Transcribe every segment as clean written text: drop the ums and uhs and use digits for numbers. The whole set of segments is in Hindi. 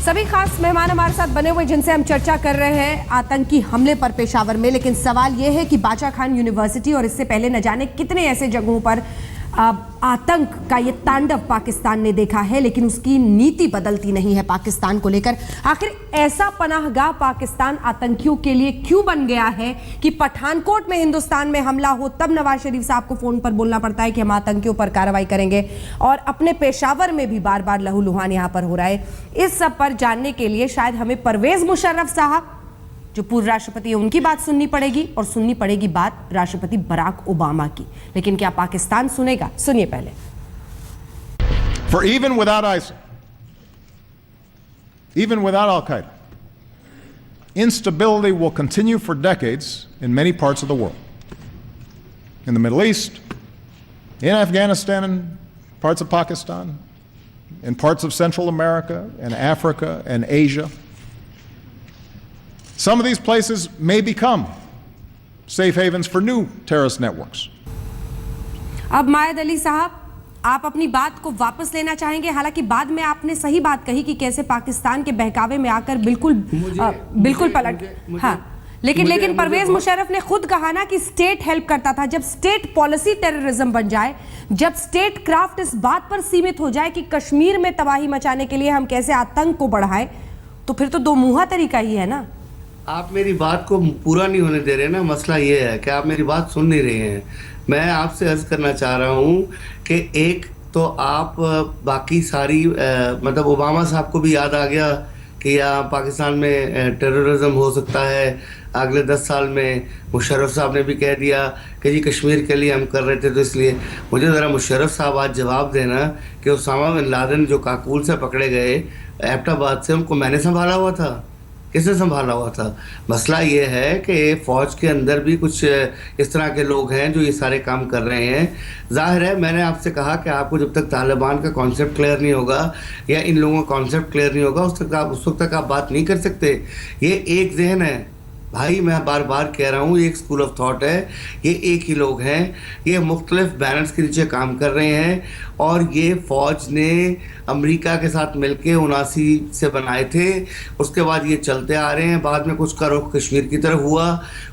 सभी खास मेहमान हमारे साथ बने हुए जिनसे हम चर्चा कर रहे हैं आतंकी हमले पर पेशावर में। लेकिन सवाल यह है कि बाचा खान यूनिवर्सिटी और इससे पहले न जाने कितने ऐसे जगहों पर आतंक का ये तांडव पाकिस्तान ने देखा है, लेकिन उसकी नीति बदलती नहीं है पाकिस्तान को लेकर। आखिर ऐसा पनाहगाह पाकिस्तान आतंकियों के लिए क्यों बन गया है कि पठानकोट में हिंदुस्तान में हमला हो तब नवाज शरीफ साहब को फोन पर बोलना पड़ता है कि हम आतंकियों पर कार्रवाई करेंगे, और अपने पेशावर में भी बार बार लहूलुहान यहां पर हो रहा है। इस सब पर जानने के लिए शायद हमें परवेज मुशर्रफ साहब जो पूर्व राष्ट्रपति है उनकी बात सुननी पड़ेगी, और सुननी पड़ेगी बात राष्ट्रपति बराक ओबामा की। लेकिन क्या पाकिस्तान सुनेगा? सुनिए पहले। For even without ISIL, even without Al-Qaeda, instability will continue for decades in many parts of the world. In the Middle East, in Afghanistan and parts of Pakistan, in parts of Central America and Africa and Asia. Some of these places may become safe havens for new terrorist networks. अब मायद अली साहब, आप अपनी बात को वापस लेना चाहेंगे? हालांकि बाद में आपने सही बात कही कि कैसे पाकिस्तान के बहकावे में आकर बिल्कुल पलट। हाँ, लेकिन परवेज मुशर्रफ ने खुद कहा ना कि स्टेट हेल्प करता था। जब स्टेट पॉलिसी टेररिज्म बन जाए, जब स्टेट क्राफ्ट इस बात पर सीमित हो जाए कि कश्मीर में तबाही मचाने के लिए हम कैसे आतंक को बढ़ाएं, तो फिर तो दो मुंहा तरीका ही है ना। आप मेरी बात को पूरा नहीं होने दे रहे ना। मसला ये है कि आप मेरी बात सुन नहीं रहे हैं। मैं आपसे अर्ज करना चाह रहा हूँ कि एक तो आप बाकी सारी मतलब ओबामा साहब को भी याद आ गया कि यहाँ पाकिस्तान में टेररिज्म हो सकता है अगले 10 साल में। मुशर्रफ साहब ने भी कह दिया कि जी कश्मीर के लिए हम कर रहे थे, तो इसलिए मुझे ज़रा मुशर्रफ साहब आज जवाब देना कि उसामा बिन लादेन जो काकुल से पकड़े गए एबटाबाद से, उनको मैंने संभाला हुआ था, किसने संभाला हुआ था? मसला ये है कि फ़ौज के अंदर भी कुछ इस तरह के लोग हैं जो ये सारे काम कर रहे हैं। जाहिर है, मैंने आपसे कहा कि आपको जब तक तालिबान का कॉन्सेप्ट क्लियर नहीं होगा या इन लोगों का कॉन्सेप्ट क्लियर नहीं होगा उस वक्त तक आप बात नहीं कर सकते। ये एक जहन है भाई, मैं बार बार कह रहा हूँ, ये एक स्कूल ऑफ थॉट है, ये एक ही लोग हैं, ये मुख्तलिफ बैनर्स के नीचे काम कर रहे हैं। और ये फ़ौज ने अमेरिका के साथ मिलके 79 से बनाए थे, उसके बाद ये चलते आ रहे हैं। बाद में कुछ का रुख कश्मीर की तरफ हुआ,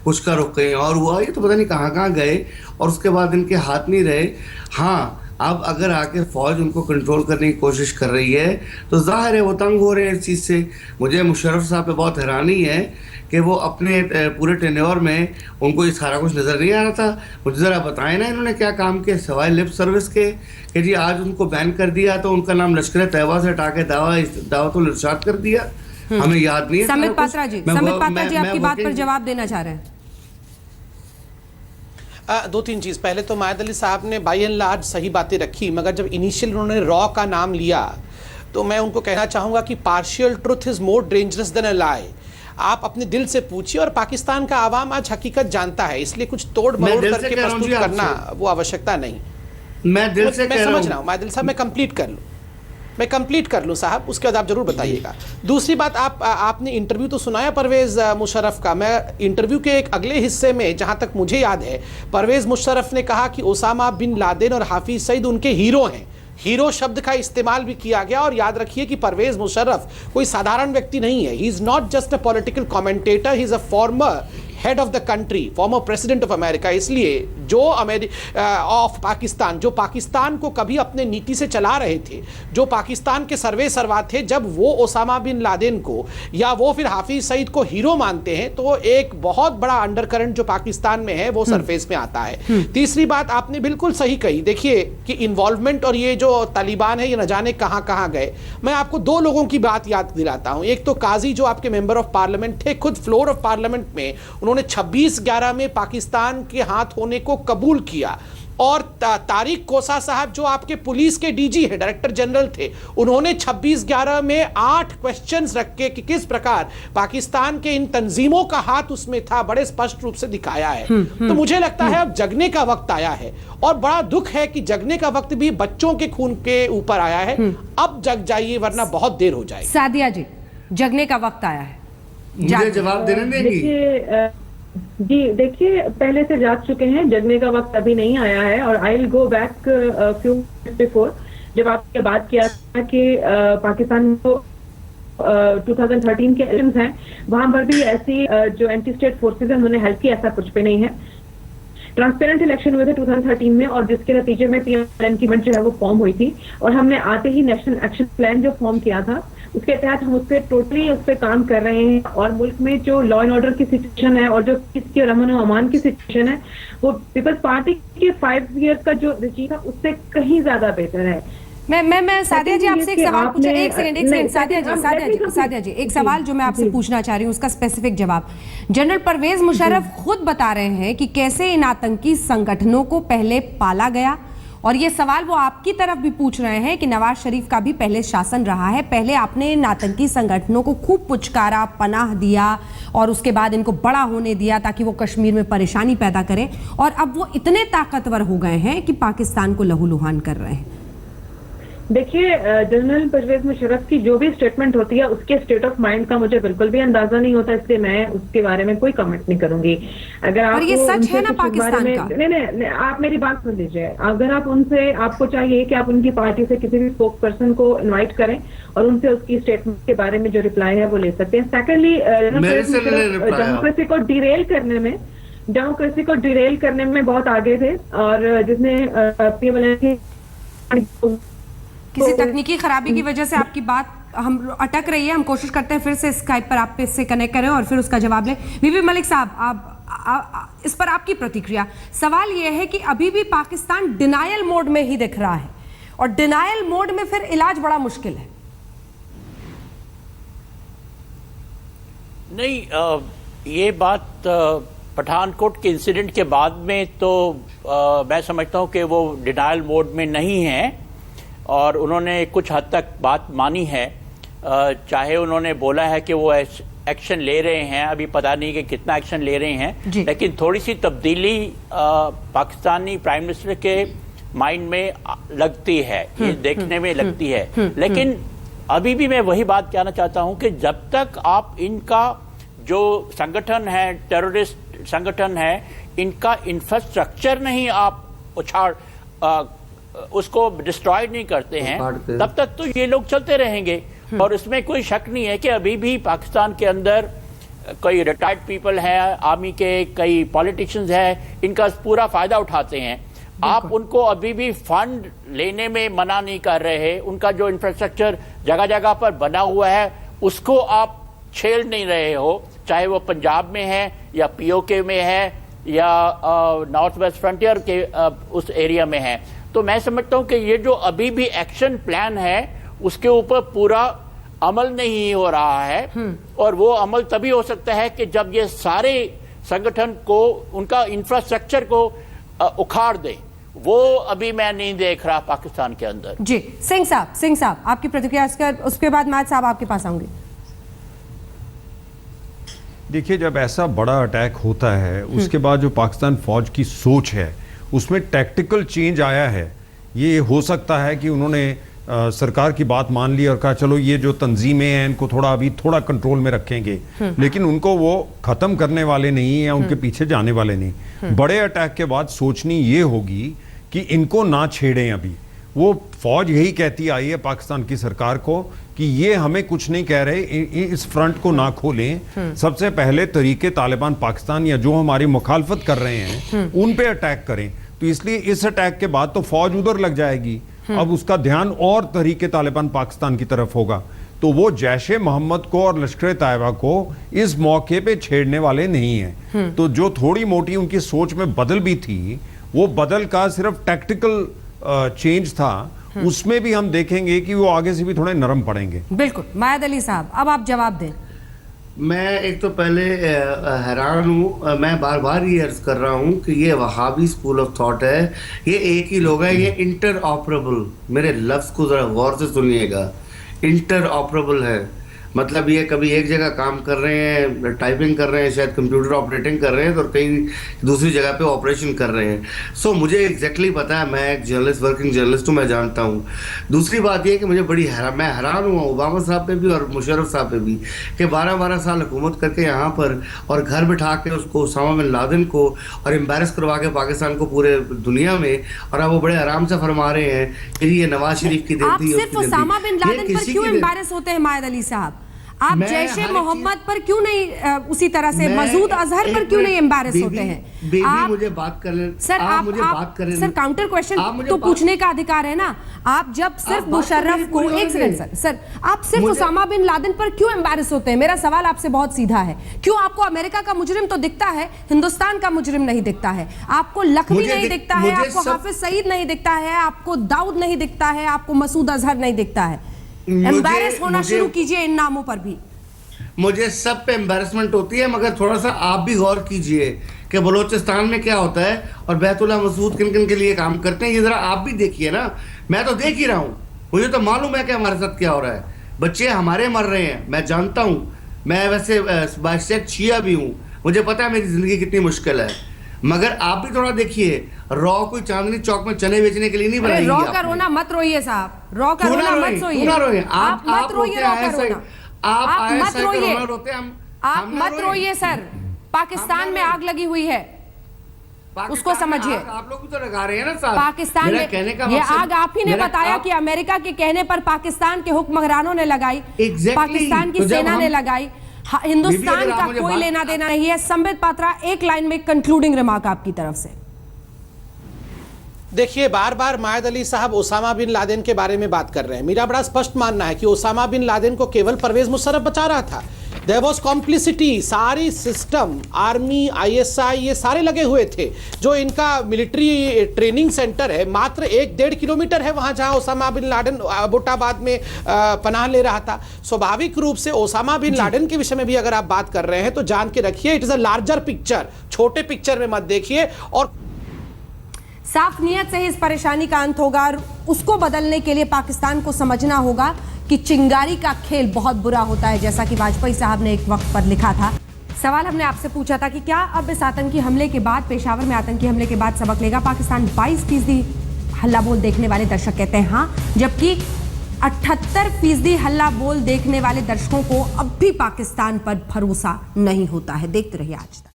कुछ का रुख कहीं और हुआ, ये तो पता नहीं कहाँ कहाँ गए, और उसके बाद इनके हाथ नहीं रहे। हाँ, अब अगर आके फ़ौज उनको कंट्रोल करने की कोशिश कर रही है तो जाहिर है वो तंग हो रहे हैं इस चीज़ से। मुझे मुशर्रफ साहब पे बहुत हैरानी है कि वो अपने पूरे टेन्योर में उनको ये सारा कुछ नज़र नहीं आ रहा था। मुझे ज़रा बताएं ना इन्होंने क्या काम किया सिवाय लिप सर्विस के कि जी आज उनको बैन कर दिया तो उनका नाम लश्कर तैयबा से हटा के दावतुल इरशाद कर दिया। हमें याद नहीं है। संबित पात्रा जी आपकी बात पर जवाब देना चाह रहे हैं। दो तीन चीज़। पहले तो मायद अली साहब ने बाई एंड लार्ज सही बातें रखी, मगर जब इनिशियल उन्होंने रॉ का नाम लिया तो मैं उनको कहना चाहूँगा कि partial truth is more dangerous than a lie. आप अपने दिल से पूछिए, और पाकिस्तान का आवाम आज हकीकत जानता है, इसलिए कुछ तोड़ मरोड़ करके प्रस्तुत करना वो आवश्यकता नहीं। मैं दिल से मैं समझ रहा हूँ मायद अली साहब, मैं कंप्लीट कर लूँ साहब, उसके बाद आप जरूर बताइएगा। दूसरी बात, आपने इंटरव्यू तो सुनाया परवेज मुशर्रफ का। मैं इंटरव्यू के एक अगले हिस्से में, जहां तक मुझे याद है, परवेज मुशर्रफ ने कहा कि ओसामा बिन लादेन और हाफिज सईद उनके हीरो हैं। हीरो शब्द का इस्तेमाल भी किया गया। और याद रखिए कि परवेज मुशर्रफ कोई साधारण व्यक्ति नहीं है। He is not just a political commentator, he is a former head of the country, former president of America. इसलिए जो ऑफ पाकिस्तान, जो पाकिस्तान को कभी अपने नीति से चला रहे थे, जो पाकिस्तान के सर्वे सर्वा थे, जब वो ओसामा बिन लादेन को या वो फिर हाफिज सईद को हीरो मानते हैं तो एक बहुत बड़ा अंडरकरंट जो पाकिस्तान में है वो सरफेस में आता है। तीसरी बात आपने बिल्कुल सही कही। देखिए कि इन्वॉल्वमेंट और ये जो तालिबान है ये न जाने कहां कहां गए। मैं आपको दो लोगों की बात याद दिलाता हूं। एक तो काजी जो आपके मेंबर ऑफ पार्लियामेंट थे, खुद फ्लोर ऑफ पार्लियामेंट में उन्होंने 26/11 में पाकिस्तान के हाथ होने को कबूल किया। और तारिक कोसा साहब जो आपके पुलिस के डीजी है, डायरेक्टर जनरल थे, उन्होंने 26/11 में 8 क्वेश्चंस रख के कि किस प्रकार पाकिस्तान के इन तंजीमों का हाथ उसमें था, बड़े स्पष्ट रूप से दिखाया है। तो मुझे लगता है अब जगने का वक्त आया है, और बड़ा दुख है कि जगने का वक्त भी बच्चों के खून के ऊपर आया है। अब जग जाइए वरना बहुत देर हो जाएगी। सादिया जी, जगने का वक्त आया है, मुझे जवाब देने देंगी? जी देखिए, पहले से जाग चुके हैं, जगने का वक्त अभी नहीं आया है। और I will go back few before, जब आपने बात किया था कि पाकिस्तान को 2013 के इलेक्शंस हैं, वहां पर भी ऐसी जो एंटी स्टेट फोर्सेज हैं उन्होंने हेल्प किया, ऐसा कुछ भी नहीं है। ट्रांसपेरेंट इलेक्शन हुए थे 2013 में, और जिसके नतीजे में पीएम की गवर्नमेंट जो है वो फॉर्म हुई थी, और हमने आते ही नेशनल एक्शन प्लान जो फॉर्म किया था उसके तहत हम उस पर काम कर रहे हैं। और मुल्क में जो लॉ एंड ऑर्डर की सिचुएशन है और जो किसकी अमन और अमान की सिचुएशन है वो पीपल्स पार्टी के 5 इयर्स का जो रजीम था उससे कहीं ज्यादा बेहतर है। मैं सादिया जी आपसे एक सवाल पूछा, एक सेकंड सादिया जी एक सवाल जो मैं आपसे पूछना चाह रही हूँ उसका स्पेसिफिक जवाब। जनरल परवेज मुशर्रफ खुद बता रहे हैं कि कैसे इन आतंकी संगठनों को पहले पाला गया, और ये सवाल वो आपकी तरफ भी पूछ रहे हैं कि नवाज शरीफ का भी पहले शासन रहा है, पहले आपने इन आतंकी संगठनों को खूब पुचकारा, पनाह दिया और उसके बाद इनको बड़ा होने दिया ताकि वो कश्मीर में परेशानी पैदा करें, और अब वो इतने ताकतवर हो गए हैं कि पाकिस्तान को लहूलुहान कर रहे हैं। देखिए, जनरल परवेज मुशर्रफ की जो भी स्टेटमेंट होती है उसके स्टेट ऑफ माइंड का मुझे बिल्कुल भी अंदाजा नहीं होता, इसलिए मैं उसके बारे में कोई कमेंट नहीं करूंगी। अगर आप ये सच है ना पाकिस्तान का? नहीं, आप मेरी बात सुन लीजिए। अगर आप उनसे, आपको चाहिए कि आप उनकी पार्टी से किसी भी स्पोक पर्सन को इन्वाइट करें और उनसे उसकी स्टेटमेंट के बारे में जो रिप्लाई है वो ले सकते हैं। सेकेंडली, डेमोक्रेसी को डिरेल करने में बहुत आगे थे, और जिसने किसी तकनीकी खराबी की वजह से आपकी बात हम अटक रही है। हम कोशिश करते हैं फिर से स्काइप पर आप इससे कनेक्ट करें और फिर उसका जवाब लें। बीबी मलिक साहब, आप इस पर आपकी प्रतिक्रिया। सवाल यह है कि अभी भी पाकिस्तान डिनायल मोड में ही दिख रहा है, और डिनायल मोड में फिर इलाज बड़ा मुश्किल है। नहीं, ये बात पठानकोट के इंसिडेंट के बाद में तो मैं समझता हूँ कि वो डिनायल मोड में नहीं है, और उन्होंने कुछ हद तक बात मानी है। चाहे उन्होंने बोला है कि वो एक्शन ले रहे हैं, अभी पता नहीं कि कितना एक्शन ले रहे हैं, लेकिन थोड़ी सी तब्दीली पाकिस्तानी प्राइम मिनिस्टर के माइंड में लगती है, ये देखने में लगती है। लेकिन अभी भी मैं वही बात कहना चाहता हूं कि जब तक आप इनका जो संगठन है, टेररिस्ट संगठन है, इनका इंफ्रास्ट्रक्चर नहीं आप उछाड़ उसको डिस्ट्रॉय नहीं करते हैं, तब तक तो ये लोग चलते रहेंगे। और इसमें कोई शक नहीं है कि अभी भी पाकिस्तान के अंदर कई रिटायर्ड पीपल हैं, आर्मी के कई पॉलिटिशियंस हैं, इनका पूरा फायदा उठाते हैं। आप उनको अभी भी फंड लेने में मना नहीं कर रहे। उनका जो इंफ्रास्ट्रक्चर जगह जगह पर बना हुआ है उसको आप छेड़ नहीं रहे हो, चाहे वो पंजाब में है या पीओके में है या नॉर्थ वेस्ट फ्रंटियर के उस एरिया में है। तो मैं समझता हूं कि ये जो अभी भी एक्शन प्लान है उसके ऊपर पूरा अमल नहीं हो रहा है, और वो अमल तभी हो सकता है कि जब ये सारे संगठन को, उनका इंफ्रास्ट्रक्चर को उखाड़ दे। वो अभी मैं नहीं देख रहा पाकिस्तान के अंदर। जी, सिंह साहब आपकी प्रतिक्रिया, उसके बाद माज साहब आपके पास आऊंगी। देखिए, जब ऐसा बड़ा अटैक होता है उसके बाद जो पाकिस्तान फौज की सोच है उसमें टैक्टिकल चेंज आया है। ये हो सकता है कि उन्होंने सरकार की बात मान ली और कहा चलो ये जो तंजीमें हैं इनको थोड़ा कंट्रोल में रखेंगे, लेकिन उनको वो खत्म करने वाले नहीं या उनके पीछे जाने वाले नहीं। बड़े अटैक के बाद सोचनी ये होगी कि इनको ना छेड़ें। अभी वो फौज यही कहती आई है पाकिस्तान की सरकार को कि ये हमें कुछ नहीं कह रहे, इस फ्रंट को ना खोलें। सबसे पहले तरीके तालिबान पाकिस्तान या जो हमारी मुखालफत कर रहे हैं उन पे अटैक करें। तो इसलिए इस अटैक के बाद तो फौज उधर लग जाएगी, अब उसका ध्यान और तरीके तालिबान पाकिस्तान की तरफ होगा। तो वो जैशे मोहम्मद को और लश्कर तैयबा को इस मौके पे छेड़ने वाले नहीं हैं। तो जो थोड़ी मोटी उनकी सोच में बदल भी थी, वो बदल का सिर्फ टैक्टिकल चेंज था। उसमें भी हम देखेंगे कि वो आगे से भी थोड़े नरम पड़ेंगे। बिल्कुल। मायद अली साहब, अब आप जवाब दें। मैं एक तो पहले हैरान हूँ, मैं बार बार ये अर्ज कर रहा हूँ कि ये वहाबी स्कूल ऑफ थॉट है। ये एक ही लोग हैं, ये इंटर ऑपरेबल, मेरे लफ्ज़ को ज़रा गौर से सुनिएगा, इंटर ऑपरेबल है। मतलब ये कभी एक जगह काम कर रहे हैं, टाइपिंग कर रहे हैं, शायद कंप्यूटर ऑपरेटिंग कर रहे हैं, तो कहीं दूसरी जगह पे ऑपरेशन कर रहे हैं। सो मुझे एग्जैक्टली पता है, मैं एक जर्नलिस्ट, वर्किंग जर्नलिस्ट हूँ, मैं जानता हूँ। दूसरी बात ये कि मुझे बड़ी मैं हैरान हुआ ओबामा साहब पे भी और मुशर्रफ साहब पे भी कि 12-12 साल हुकूमत करके यहाँ पर और घर बिठा के उसको, उसामा बिन लादेन को, और एम्बेरस करवा के पाकिस्तान को पूरे दुनिया में, और अब वो बड़े आराम से फरमा रहे हैं कि ये नवाज शरीफ की आप सिर्फ उसामा बिन लादेन पर क्यों एम्बेरस होते हैं मायद अली साहब? आप मैं जैशे हर मोहम्मद पर क्यों नहीं उसी तरह से मसूद अजहर पर क्यों नहीं एम्बैरस होते हैं? बेबी आप मुझे बात करने, सर आप मुझे बात करने, सर काउंटर आप क्वेश्चन मुझे तो बात- पूछने का अधिकार है ना। आप जब सिर्फ बात मुशर्रफ करने को पूरी एक होने सेकंड दें। सर आप सिर्फ मुझे- उसामा बिन लादेन पर क्यों एम्बैरस होते हैं? मेरा सवाल आपसे बहुत सीधा है। क्यों आपको अमेरिका का मुजरिम तो दिखता है, हिंदुस्तान का मुजरिम नहीं दिखता है? आपको लखवी मुझे नहीं दिख- दिखता है, मुझे आपको सब- हाफिज सईद नहीं दिखता है, आपको दाऊद नहीं दिखता है, आपको मसूद अजहर नहीं दिखता है। मुझे- एम्बैरस होना मुझे- शुरू कीजिए इन नामों पर भी। मुझे सब पे एम्बैरेसमेंट होती है, मगर थोड़ा सा आप भी गौर कीजिए कि बलोचिस्तान में क्या होता है और बैतुल्ला मसूद किन किन के लिए काम करते हैं। ये जरा आप भी देखिए ना। मैं तो देख ही रहा हूँ, मुझे तो मालूम है कि हमारे साथ क्या हो रहा है। बच्चे हमारे मर रहे हैं, मैं जानता हूँ। मैं वैसे बादशाह शिया भी हूँ, मुझे पता है मेरी ज़िंदगी कितनी मुश्किल है। मगर आप भी थोड़ा देखिए, रॉ कोई चांदनी चौक में चने बेचने के लिए नहीं बनाई रॉ है का आपने। रोना मत रोइए साहब, रॉ का क्यों ना रोना रोएं? मत क्यों रोइए। ना रोएं? आप मत रोइए रॉ का रोते हैं रोना। आप मत ISI का रोइए, रोना रोते हैं, हम आप ना मत रोएं। रोइए सर। पाकिस्तान में आग लगी हुई है, पाकिस्तान उसको में समझिए। आग आप लोग भी तो लगा रहे हैं ना साहब। पाकिस्तान मेरा में कहने का ये मकसद- आग आप ही ने मेरा- बताया आप- कि अमेरिका के कहने पर पाकिस्तान के हुक्मरानों ने लगाई, Exactly. पाकिस्तान की तो जब सेना ने हम- लगाई। बीबी, हिंदुस्तान अगर आप का मुझे कोई बात- लेना देना नहीं है। संबित पात्रा, एक लाइन में कंक्लूडिंग रिमार्क आपकी तरफ से। देखिए, बार बार मायद अली साहब ओसामा बिन लादेन के बारे में बात कर रहे हैं। मेरा बड़ा स्पष्ट मानना है कि ओसामा बिन लादेन को केवल परवेज मुशर्रफ बचा रहा था। देयर वाज कॉम्प्लिसिटी, सारी सिस्टम, आर्मी, ISI, ये सारे लगे हुए थे। जो इनका मिलिट्री ट्रेनिंग सेंटर है, मात्र 1-1.5 किलोमीटर है वहां जहां ओसामा बिन लादेन अबोटाबाद में पनाह ले रहा था। स्वाभाविक रूप से ओसामा बिन लादेन के विषय में भी अगर आप बात कर रहे हैं तो जान के रखिए, it is a larger picture. छोटे पिक्चर में मत देखिए। और साफ नियत से ही इस परेशानी का अंत होगा और उसको बदलने के लिए पाकिस्तान को समझना होगा कि चिंगारी का खेल बहुत बुरा होता है, जैसा कि वाजपेयी साहब ने एक वक्त पर लिखा था। सवाल हमने आपसे पूछा था कि क्या अब इस आतंकी हमले के बाद, पेशावर में आतंकी हमले के बाद सबक लेगा पाकिस्तान? 22% हल्ला बोल देखने वाले दर्शक कहते हैं हाँ, जबकि 78% हल्ला बोल देखने वाले दर्शकों को अब भी पाकिस्तान पर भरोसा नहीं होता है। देखते रहिए आज तक।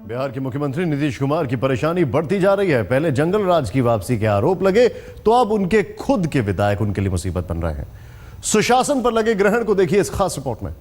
बिहार के मुख्यमंत्री नीतीश कुमार की परेशानी बढ़ती जा रही है। पहले जंगल राज की वापसी के आरोप लगे तो अब उनके खुद के विधायक उनके लिए मुसीबत बन रहे हैं। सुशासन पर लगे ग्रहण को देखिए इस खास रिपोर्ट में।